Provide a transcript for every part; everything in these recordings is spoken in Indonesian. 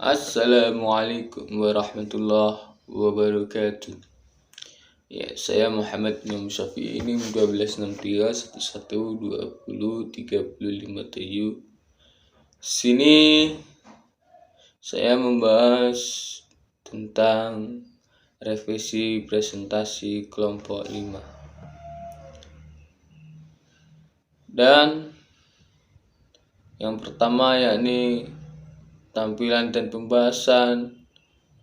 Assalamualaikum warahmatullahi wabarakatuh. Ya, saya Muhammad Imam Syafi'i ini 1263 11 20 35 TU. Sini saya membahas tentang revisi presentasi kelompok 5. Dan yang pertama yakni tampilan dan pembahasan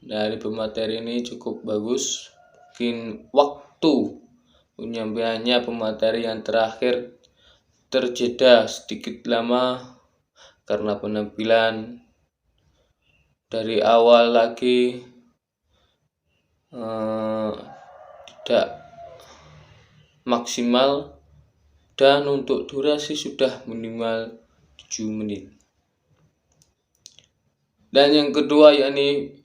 dari pemateri ini cukup bagus. Mungkin waktu penyampaiannya pemateri yang terakhir terjeda sedikit lama karena penampilan dari awal lagi tidak maksimal, dan untuk durasi sudah minimal 7 menit. Dan yang kedua yakni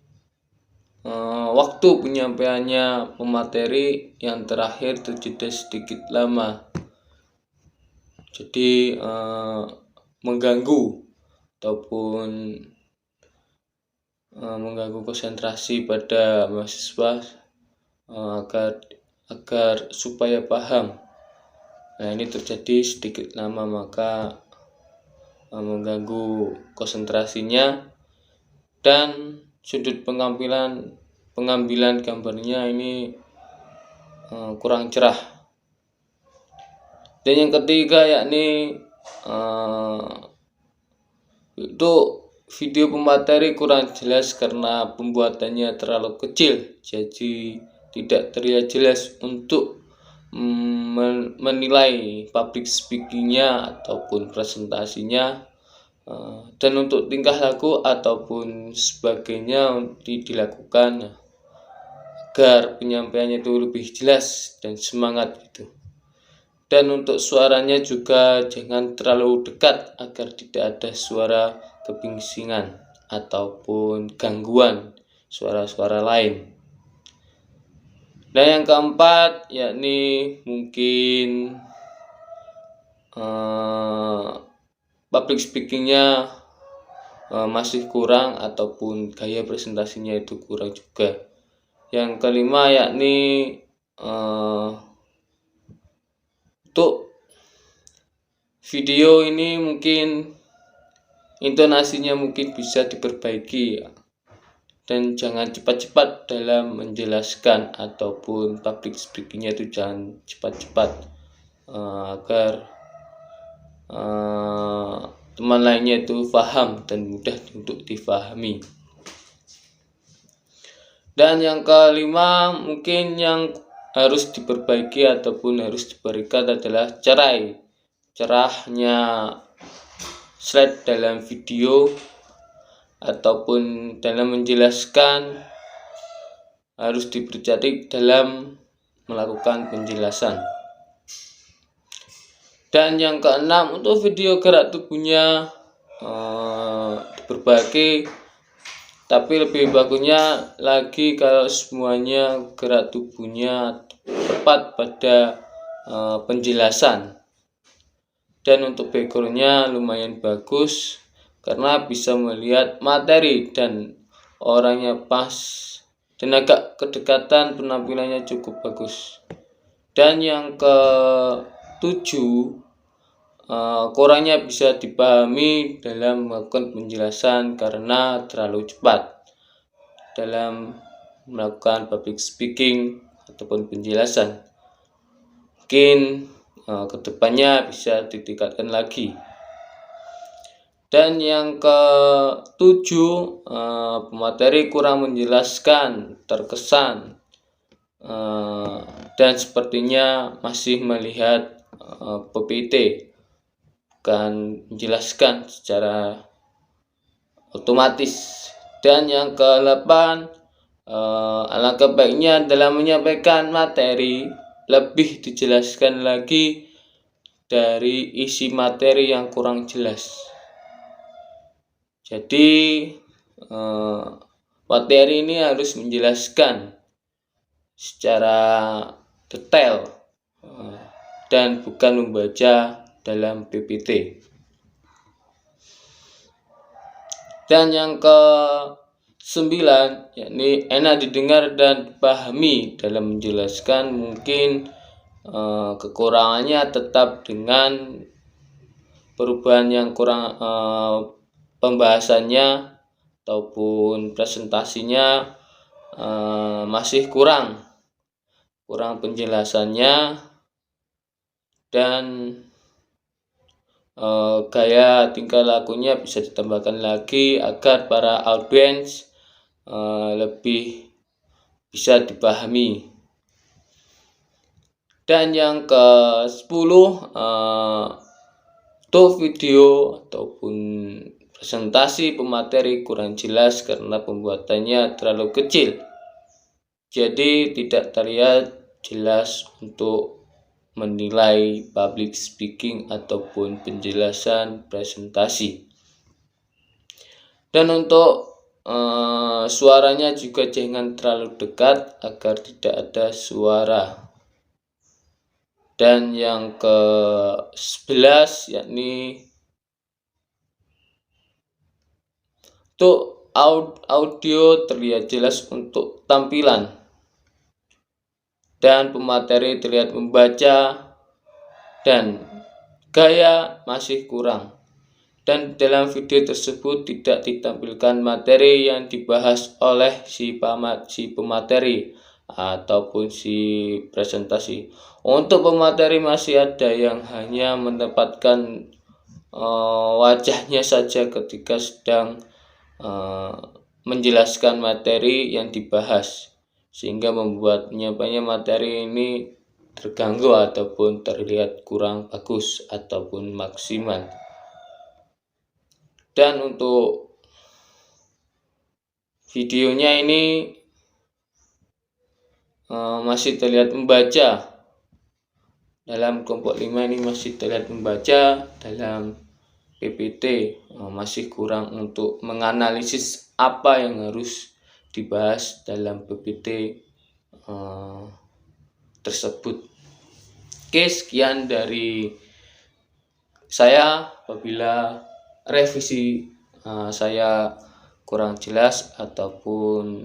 waktu penyampaiannya pemateri yang terakhir terjeda sedikit lama, jadi mengganggu ataupun mengganggu konsentrasi pada mahasiswa agar supaya paham. Nah, ini terjadi sedikit lama maka mengganggu konsentrasinya, dan sudut pengambilan gambarnya ini kurang cerah. Dan yang ketiga yakni itu video pemateri kurang jelas karena pembuatannya terlalu kecil, jadi tidak terlihat jelas untuk menilai public speakingnya ataupun presentasinya. Dan untuk tingkah laku ataupun sebagainya dilakukan agar penyampaiannya itu lebih jelas dan semangat gitu. Dan untuk suaranya juga jangan terlalu dekat agar tidak ada suara kebingsingan ataupun gangguan suara-suara lain. Dan yang keempat yakni mungkin public speakingnya masih kurang ataupun gaya presentasinya itu kurang juga. Yang kelima yakni untuk video ini mungkin intonasinya mungkin bisa diperbaiki ya. Dan jangan cepat-cepat dalam menjelaskan ataupun public speakingnya itu jangan cepat-cepat agar teman lainnya itu paham dan mudah untuk difahami. Dan yang kelima mungkin yang harus diperbaiki ataupun harus diberikan adalah cerahnya slide dalam video ataupun dalam menjelaskan harus dipercantik dalam melakukan penjelasan. Dan yang keenam untuk video gerak tubuhnya diperbaiki, tapi lebih bagusnya lagi kalau semuanya gerak tubuhnya tepat pada penjelasan. Dan untuk backgroundnya lumayan bagus karena bisa melihat materi dan orangnya pas dan agak kedekatan, penampilannya cukup bagus. Dan yang ke-7 kurangnya bisa dipahami dalam melakukan penjelasan karena terlalu cepat dalam melakukan public speaking ataupun penjelasan. Mungkin kedepannya bisa ditingkatkan lagi. Dan yang ke-7 pemateri kurang menjelaskan, terkesan dan sepertinya masih melihat PPT, bukan menjelaskan secara otomatis. Dan yang ke-8 alangkah baiknya dalam menyampaikan materi lebih dijelaskan lagi dari isi materi yang kurang jelas. Jadi materi ini harus menjelaskan secara detail dan bukan membaca dalam PPT. Dan yang ke 9, yakni enak didengar dan dipahami. Dalam menjelaskan mungkin kekurangannya tetap dengan perubahan yang kurang, pembahasannya ataupun presentasinya masih kurang penjelasannya, dan gaya tingkah lakunya bisa ditambahkan lagi agar para audiens lebih bisa dipahami. Dan yang ke-10, untuk video ataupun presentasi pemateri kurang jelas karena pembuatannya terlalu kecil, jadi tidak terlihat jelas untuk menilai public speaking ataupun penjelasan presentasi. Dan untuk suaranya juga jangan terlalu dekat agar tidak ada suara. Dan yang ke-11, yakni untuk audio terlihat jelas untuk tampilan dan pemateri terlihat membaca, dan gaya masih kurang. Dan dalam video tersebut tidak ditampilkan materi yang dibahas oleh si pemateri ataupun si presentasi. Untuk pemateri masih ada yang hanya menempatkan wajahnya saja ketika sedang menjelaskan materi yang dibahas, sehingga membuat penyampaian materi ini terganggu ataupun terlihat kurang bagus ataupun maksimal. Dan untuk videonya ini masih terlihat membaca. Dalam kelompok 5 ini masih terlihat membaca. Dalam PPT masih kurang untuk menganalisis apa yang harus dibahas dalam PPT tersebut. Oke, sekian dari saya. Apabila revisi saya kurang jelas ataupun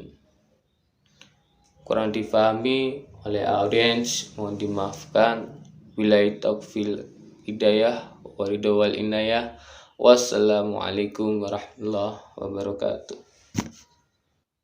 kurang difahami oleh audiens, mohon dimaafkan. Billahi taufiq hidayah wal inayah. Wassalamualaikum warahmatullahi wabarakatuh.